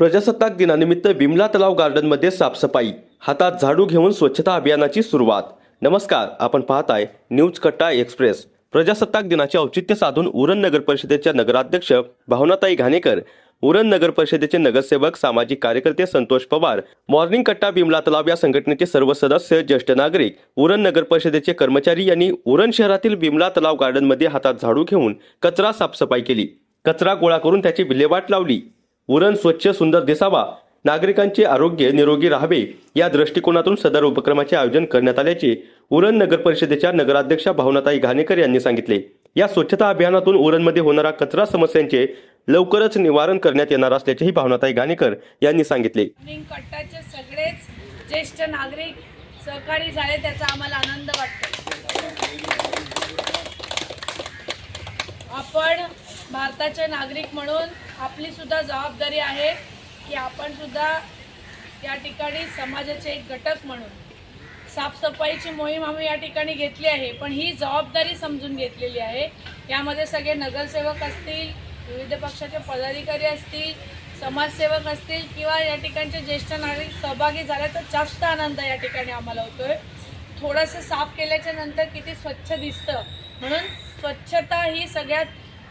प्रजासत्ताक दिनानिमित्त बिमला तलाव गार्डनमध्ये साफसफाई, हातात झाडू घेऊन स्वच्छता अभियानाची सुरुवात। नमस्कार, आपण पाहताय न्यूज कट्टा एक्सप्रेस। प्रजासत्ताक दिनाचे औचित्य साधून उरण नगर परिषदेच्या नगराध्यक्ष भावनाताई घाणेकर, उरण नगर परिषदेचे नगरसेवक, सामाजिक कार्यकर्ते संतोष पवार, मॉर्निंग कट्टा बिमला तलाव या संघटनेचे सर्व सदस्य, ज्येष्ठ नागरिक, उरण नगर परिषदेचे कर्मचारी यांनी उरण शहरातील बिमला तलाव गार्डनमध्ये हातात झाडू घेऊन कचरा साफसफाई केली। कचरा गोळा करून त्याची विल्हेवाट लावली। उरण स्वच्छ सुंदर दिसावा, नागरिकांचे आरोग्य निरोगी राहावे या दृष्टिकोनातून सदर उपक्रमाचे आयोजन करण्यात आल्याचे उरण नगर परिषदेच्या नगराध्यक्षा भावनाताई घाणेकर यांनी सांगितले। या स्वच्छता अभियानातून उरणमध्ये होणारा कचरा समस्यांचे लवकरच निवारण करण्यात येणार असल्याचेही भावनाताई घाणेकर यांनी सांगितले। कट्टाचे सगळेच ज्येष्ठ नागरिक सहकारी झाले, त्याचा आम्हाला आनंद वाटतो। आपण भारताचे नागरिक म्हणून आपली सुद्धा जबाबदारी आहे की आपण सुद्धा या ठिकाणी समाजाचे एक घटक म्हणून साफसफाईची मोहीम आम्ही या ठिकाणी घेतली आहे। पण ही जबाबदारी समजून घेतलेली आहे। यामध्ये सगळे नगरसेवक असतील, विविध पक्षाचे पदाधिकारी असतील, समाजसेवक असतील किंवा या ठिकाणचे ज्येष्ठ नागरिक सहभागी झाल्याचा जास्त आनंद या ठिकाणी आम्हाला होतोय। थोडंसं साफ केल्याच्या नंतर किती स्वच्छ दिसतं, म्हणून स्वच्छता ही सगळ्यात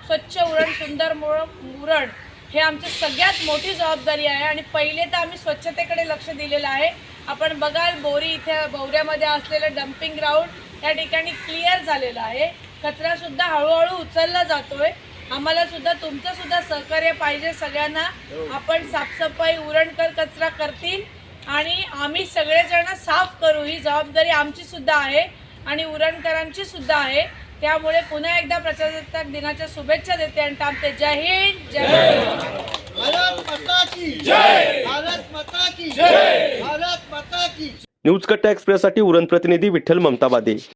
स्वच्छ उरण सुंदर उरण हे आमची सगळ्यात मोठी जबाबदारी आहे। आणि पहिले तर आम्ही स्वच्छतेकडे लक्ष दिलेलं आहे। आपण बघाल बोरी इथे बोऱ्यामध्ये असलेलं डम्पिंग ग्राउंड या ठिकाणी क्लिअर झालेलं आहे। कचरा सुद्धा हळूहळू उचलला जातोय। आम्हाला सुद्धा तुमचं सुद्धा सहकार्य पाहिजे सगळ्यांना। आपण साफसफाई उरणकर कचरा करतील आणि आम्ही सगळेजण साफ करू, ही जबाबदारी आमची सुद्धा आहे आणि उरणकरांची सुद्धा आहे। त्यामुळे पुन्हा एकदा प्रजासत्ताक दिनाच्या शुभेच्छा देते आणि थांबते। जय हिंद, जय भारत माता की जय, भारत माता की जय, भारत माता की। न्यूज कट्टा एक्सप्रेससाठी उरण प्रतिनिधी विठ्ठल ममताबादे।